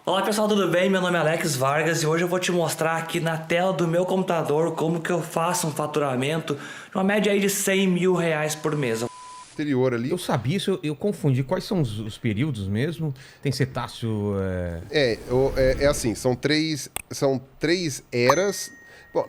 Olá pessoal, tudo bem? Meu nome é Alex Vargas e hoje eu vou te mostrar aqui na tela do meu computador como que eu faço um faturamento de uma média aí de 100 mil reais por mês. Anterior ali. Eu sabia isso, eu confundi. Quais são os períodos mesmo? Tem cetáceo... É assim, são três eras. Bom,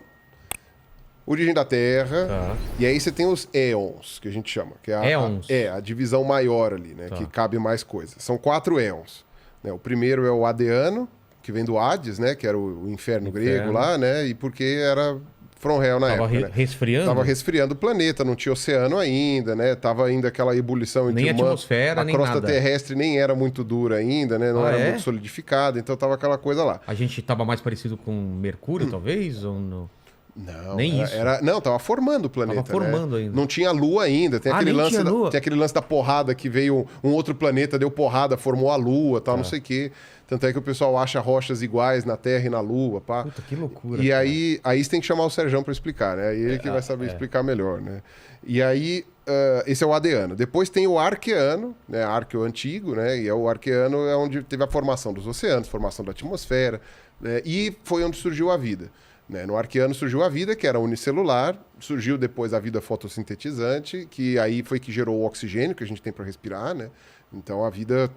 origem da Terra, Tá. e aí você tem os éons, que a gente chama. Que é Éons? a divisão maior ali, né? Tá. Que cabe mais coisas. São 4 éons. Né? O primeiro é o Adeano, que vem do Hades, né? Que era o inferno grego lá, né? E porque era from hell na Tava época, né? resfriando? Tava resfriando o planeta, não tinha oceano ainda, né? Tava ainda aquela ebulição entre Nem atmosfera, a nem crosta nada. terrestre nem era muito dura ainda, né? Não Ah, era é? muito solidificada, então tava aquela coisa lá. A gente tava mais parecido com Mercúrio, talvez? Ou não? Não, Nem isso. Não, tava formando o planeta. Tava formando né? ainda. Não tinha lua ainda. Tem aquele, nem lance tinha lua. tem aquele lance da porrada que veio um outro planeta, deu porrada, formou a lua, tal, não sei o quê. Tanto é que o pessoal acha rochas iguais na Terra e na Lua, pá. Puta, que loucura. E cara. aí você tem que chamar o Serjão para explicar, né? Aí ele que vai saber explicar melhor, né? E aí, esse é o Adeano. Depois tem o Arqueano, né? Arqueo antigo, né? E o Arqueano é onde teve a formação dos oceanos, formação da atmosfera, né? E foi onde surgiu a vida. Né? No Arqueano surgiu a vida, que era unicelular, surgiu depois a vida fotossintetizante, que aí foi que gerou o oxigênio que a gente tem para respirar, né? Então a vida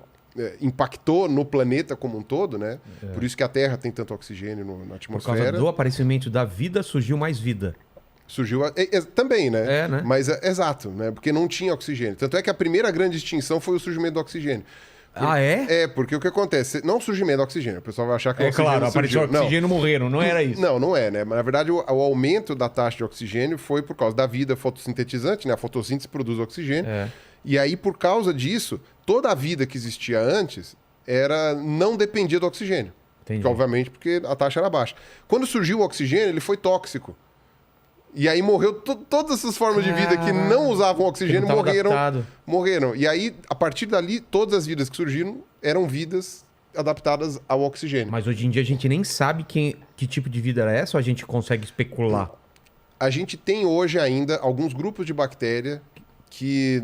impactou no planeta como um todo, né? Por isso que a Terra tem tanto oxigênio na Por causa atmosfera. do aparecimento da vida, surgiu mais vida. Surgiu também, né? É, né? Mas exato, né? Porque não tinha oxigênio. Tanto é que a primeira grande extinção foi o surgimento do oxigênio. Ah, é? Porque o que acontece? Não o surgimento do oxigênio. O pessoal vai achar que o É oxigênio claro, apareceu surgiu. oxigênio, morreram. Não era isso. Não é, né? Mas, na verdade, o aumento da taxa de oxigênio foi por causa da vida fotossintetizante, né? A fotossíntese produz oxigênio. E aí, por causa disso, toda a vida que existia antes não dependia do oxigênio. Entendi. Obviamente, porque a taxa era baixa. Quando surgiu o oxigênio, ele foi tóxico. E aí morreu todas essas formas de vida que não usavam oxigênio, não tava adaptado. morreram. E aí, a partir dali, todas as vidas que surgiram eram vidas adaptadas ao oxigênio. Mas hoje em dia a gente nem sabe que tipo de vida era essa ou a gente consegue especular? A gente tem hoje ainda alguns grupos de bactéria que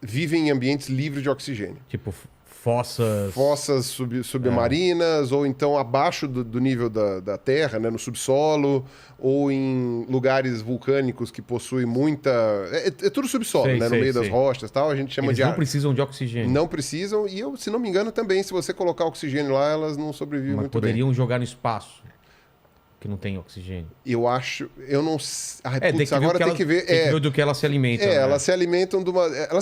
vivem em ambientes livres de oxigênio. Tipo, fossas... Fossas submarinas, ou então abaixo do nível da Terra, né, no subsolo, ou em lugares vulcânicos que possuem muita... É tudo subsolo, né, no meio das rochas e tal, a gente chama Eles de... não precisam de oxigênio. Não precisam, e se não me engano também, se você colocar oxigênio lá, elas não sobrevivem Mas muito poderiam jogar no espaço, que não tem oxigênio. bem. Eu não... Putz, agora tem que ver... Tem que ver do que elas se alimentam. Né? Elas se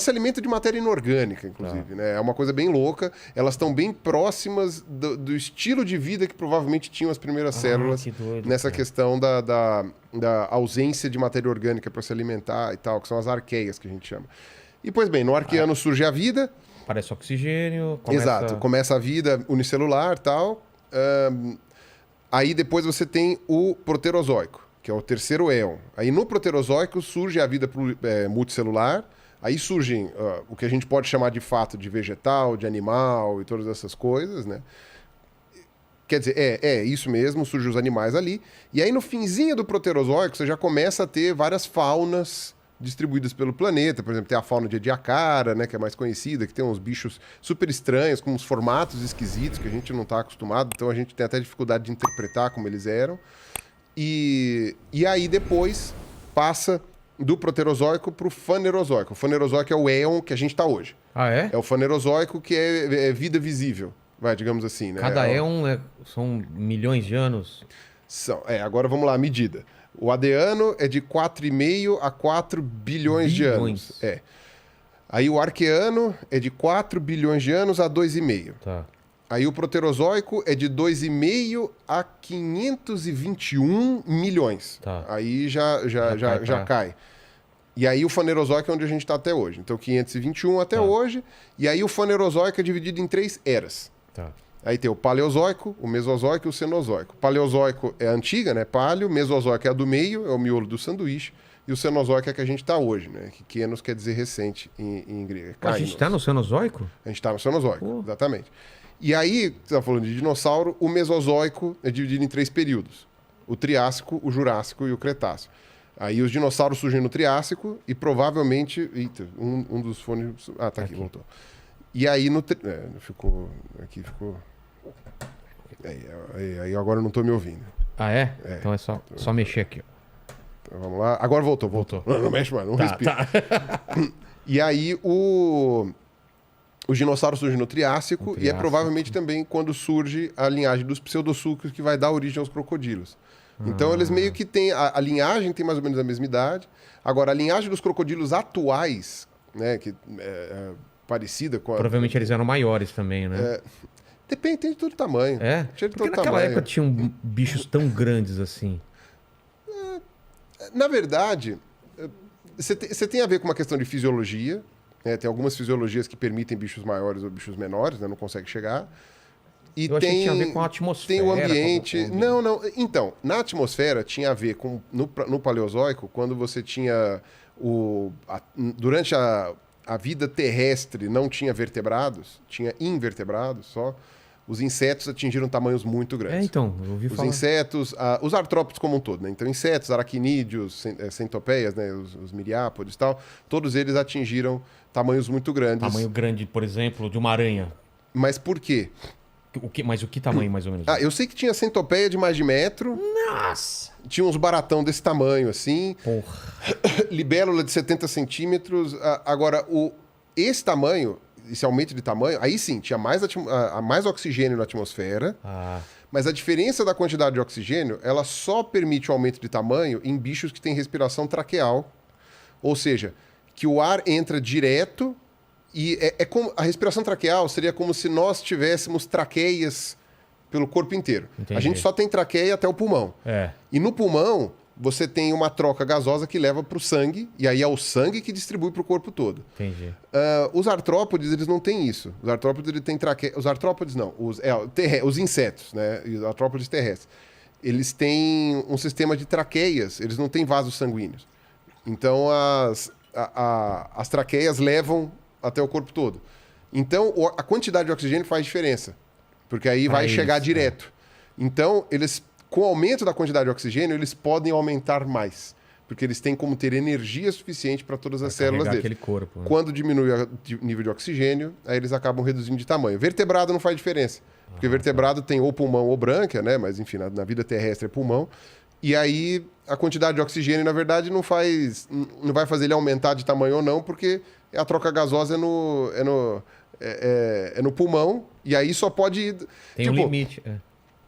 alimentam de matéria inorgânica, inclusive, né? É uma coisa bem louca. Elas estão bem próximas do estilo de vida que provavelmente tinham as primeiras células que doido, nessa cara. questão da ausência de matéria orgânica para se alimentar e tal, que são as arqueias que a gente chama. E, pois bem, no Arqueano surge a vida. Parece oxigênio, Exato, começa a vida unicelular e tal. Aí depois você tem o Proterozoico, que é o terceiro éon. Aí no Proterozoico surge a vida multicelular. Aí surgem o que a gente pode chamar de fato de vegetal, de animal e todas essas coisas, né? Quer dizer, é isso mesmo, surgem os animais ali. E aí no finzinho do Proterozoico você já começa a ter várias faunas distribuídas pelo planeta. Por exemplo, tem a fauna de Ediacara, né, que é mais conhecida, que tem uns bichos super estranhos, com uns formatos esquisitos que a gente não está acostumado, então a gente tem até dificuldade de interpretar como eles eram. E aí depois passa do Proterozoico para o Fanerozoico. O Fanerozoico é o éon que a gente está hoje. Ah, é? É o Fanerozoico que é vida visível, digamos assim. Né? Cada éon são milhões de anos. Agora vamos lá, a medida. O Adeano é de 4,5 a 4 bilhões de anos. Aí o Arqueano é de 4 bilhões de anos a 2,5. Tá. Aí o Proterozoico é de 2,5 a 521 milhões. Tá. Aí já cai. E aí o Fanerozoico é onde a gente está até hoje. Então 521 até hoje. E aí o Fanerozoico é dividido em 3 eras. Tá. Aí tem o Paleozoico, o Mesozoico e o Cenozoico. Paleozoico é a antiga, né? Paleo. Mesozoico é a do meio, é o miolo do sanduíche. E o Cenozoico é que a gente está hoje, né? Que Kenos quer dizer recente em grego. A gente está no Cenozoico? A gente está no Cenozoico, exatamente. E aí, você está falando de dinossauro, o Mesozoico é dividido em 3 períodos. O Triássico, o Jurássico e o Cretáceo. Aí os dinossauros surgem no Triássico e provavelmente... Eita, um dos fones... Ah, tá aqui, voltou. E aí ficou... Aí agora eu não tô me ouvindo. Ah, é? Então é só mexer aqui, ó. Então, vamos lá. Agora voltou. Não mexe mais, não respira. E aí o dinossauro surge no Triássico, e é provavelmente também quando surge a linhagem dos pseudossucros que vai dar origem aos crocodilos. Então eles meio que têm... A linhagem tem mais ou menos a mesma idade. Agora, a linhagem dos crocodilos atuais, né, que é parecida com a... Provavelmente eles eram maiores também, né? Depende, tem de todo tamanho. É? Tinha de Porque todo naquela tamanho. época tinham bichos tão grandes assim. Na verdade, você tem a ver com uma questão de fisiologia, né? Tem algumas fisiologias que permitem bichos maiores ou bichos menores, né? Não consegue chegar. E Eu achei que tinha a ver com a atmosfera. Tem o ambiente. com Não. Então, na atmosfera tinha a ver com. No Paleozoico, quando você tinha. Durante a vida terrestre não tinha vertebrados, tinha invertebrados só. Os insetos atingiram tamanhos muito grandes. Então, eu ouvi Os falar. insetos, os artrópodes como um todo, né? Então, insetos, aracnídeos, centopeias, né? Os miriápodes e tal, todos eles atingiram tamanhos muito grandes. Tamanho grande, por exemplo, de uma aranha. Mas por quê? Mas o que tamanho, mais ou menos? Eu sei que tinha centopeia de mais de metro. Nossa! Tinha uns baratão desse tamanho, assim. Porra. Libélula de 70 centímetros. Agora, esse tamanho, esse aumento de tamanho, aí sim, tinha mais oxigênio na atmosfera. Mas a diferença da quantidade de oxigênio, ela só permite o aumento de tamanho em bichos que têm respiração traqueal. Ou seja, que o ar entra direto e como a respiração traqueal seria como se nós tivéssemos traqueias pelo corpo inteiro. Entendi. A gente só tem traqueia até o pulmão. E no pulmão, você tem uma troca gasosa que leva para o sangue, e aí é o sangue que distribui para o corpo todo. Entendi. Os artrópodes, eles não têm isso. Os artrópodes, eles têm traqueia... Os artrópodes não, os insetos, né? E os artrópodes terrestres. Eles têm um sistema de traqueias, eles não têm vasos sanguíneos. Então, as traqueias levam até o corpo todo. Então, a quantidade de oxigênio faz diferença, porque aí vai chegar direto. Então, com o aumento da quantidade de oxigênio, eles podem aumentar mais, porque eles têm como ter energia suficiente para todas as células deles. Aquele corpo, né? Quando diminui o nível de oxigênio, aí eles acabam reduzindo de tamanho. Vertebrado não faz diferença, porque vertebrado tem ou pulmão ou brânquia, né? Mas enfim, na vida terrestre é pulmão. E aí a quantidade de oxigênio, na verdade, não vai fazer ele aumentar de tamanho ou não, porque a troca gasosa é no pulmão, e aí só pode ir... Tem um limite.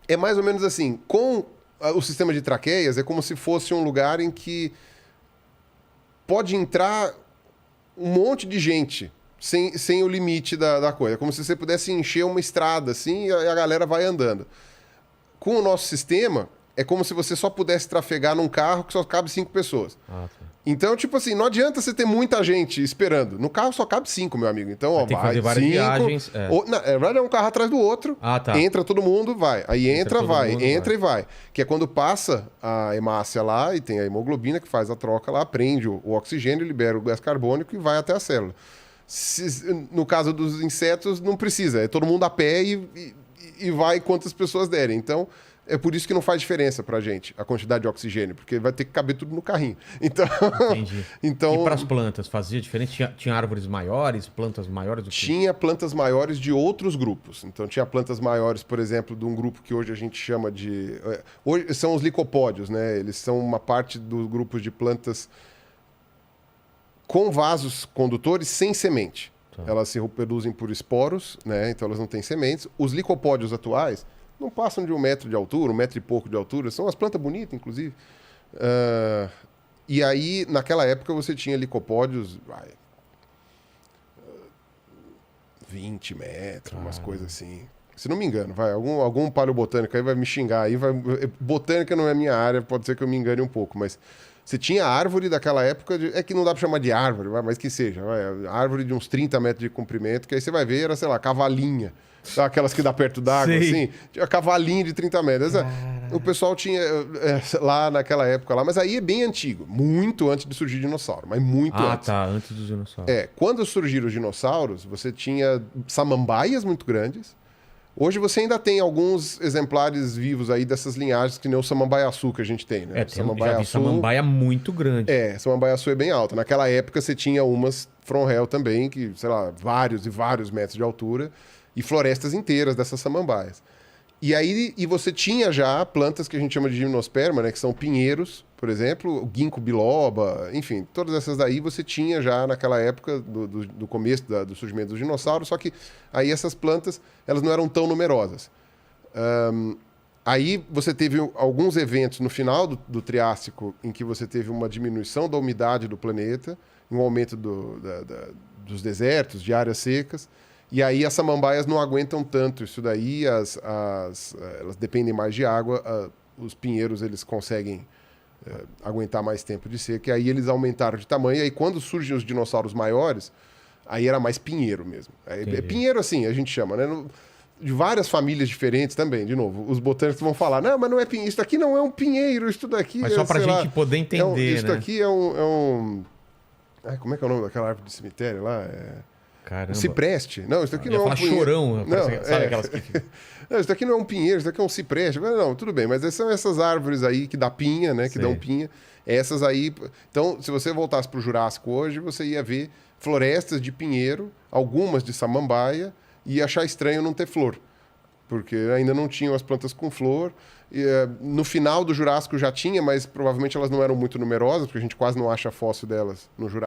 É mais ou menos assim, com o sistema de traqueias, é como se fosse um lugar em que pode entrar um monte de gente sem o limite da coisa. É como se você pudesse encher uma estrada assim e a galera vai andando. Com o nosso sistema, é como se você só pudesse trafegar num carro que só cabe 5 pessoas. Tá. Então, tipo assim, não adianta você ter muita gente esperando. No carro só cabe 5, meu amigo. Então, tem que fazer várias viagens. Na verdade, é um carro atrás do outro. Tá. Entra todo mundo, vai. Aí entra vai. Entra e vai. Que é quando passa a hemácia lá e tem a hemoglobina que faz a troca lá, prende o oxigênio, libera o gás carbônico e vai até a célula. No caso dos insetos, não precisa. É todo mundo a pé e vai quantas pessoas derem. Então... É por isso que não faz diferença pra gente a quantidade de oxigênio, porque vai ter que caber tudo no carrinho. Então, Entendi. E para as plantas, fazia diferença? Tinha árvores maiores, plantas maiores do que... Tinha plantas maiores de outros grupos. Então, tinha plantas maiores, por exemplo, de um grupo que hoje a gente chama de... Hoje são os licopódios, né? Eles são uma parte do grupo de plantas com vasos condutores sem semente. Elas se reproduzem por esporos, né? Então elas não têm sementes. Os licopódios atuais... não passam de 1 metro de altura, 1 metro e pouco de altura. São umas plantas bonitas, inclusive. E aí, naquela época, você tinha licopódios... 20 metros, umas coisas assim. Se não me engano, algum paleobotânico aí vai me xingar. Aí botânica não é minha área, pode ser que eu me engane um pouco, mas... Você tinha árvore daquela época, é que não dá para chamar de árvore, mas que seja. Árvore de uns 30 metros de comprimento, que aí você vai ver, era, sei lá, cavalinha. Aquelas que dá perto d'água, assim. Tinha cavalinha de 30 metros. O pessoal tinha lá naquela época lá, mas aí é bem antigo. Muito antes de surgir dinossauro, mas muito antes. Antes dos dinossauros. Quando surgiram os dinossauros, você tinha samambaias muito grandes. Hoje você ainda tem alguns exemplares vivos aí dessas linhagens, que nem o samambaiaçu que a gente tem, né? Já vi samambaia muito grande. Samambaiaçu é bem alta. Naquela época você tinha umas from hell também, que, sei lá, vários e vários metros de altura. e florestas inteiras dessas samambaias. E aí você tinha já plantas que a gente chama de gimnosperma, né, que são pinheiros, por exemplo, o ginkgo biloba, enfim, todas essas daí você tinha já naquela época do começo do surgimento dos dinossauros, só que aí essas plantas elas não eram tão numerosas. Aí você teve alguns eventos no final do Triássico em que você teve uma diminuição da umidade do planeta, um aumento dos desertos, de áreas secas, e aí as samambaias não aguentam tanto isso daí, elas dependem mais de água, os pinheiros eles conseguem aguentar mais tempo de seca, e aí eles aumentaram de tamanho, e aí quando surgem os dinossauros maiores, aí era mais pinheiro mesmo. É pinheiro assim, a gente chama, né? De várias famílias diferentes também, de novo. Os botânicos vão falar, não, mas não é pinheiro, isso daqui não é um pinheiro, isso daqui mas só pra gente poder entender, isso daqui é um... Ai, como é que é o nome daquela árvore de cemitério lá? Caramba. Cipreste. Não, isso daqui não é um pinheiro. Chorão, não, sabe aquelas que... Não, isso daqui não é um pinheiro, isso daqui é um cipreste. Não, tudo bem, mas são essas árvores aí que dá pinha, né? Que dão pinha. Essas aí... Então, se você voltasse pro Jurássico hoje, você ia ver florestas de pinheiro, algumas de samambaia, e achar estranho não ter flor. Porque ainda não tinham as plantas com flor. E, no final do Jurássico já tinha, mas provavelmente elas não eram muito numerosas, porque a gente quase não acha fóssil delas no Jurássico.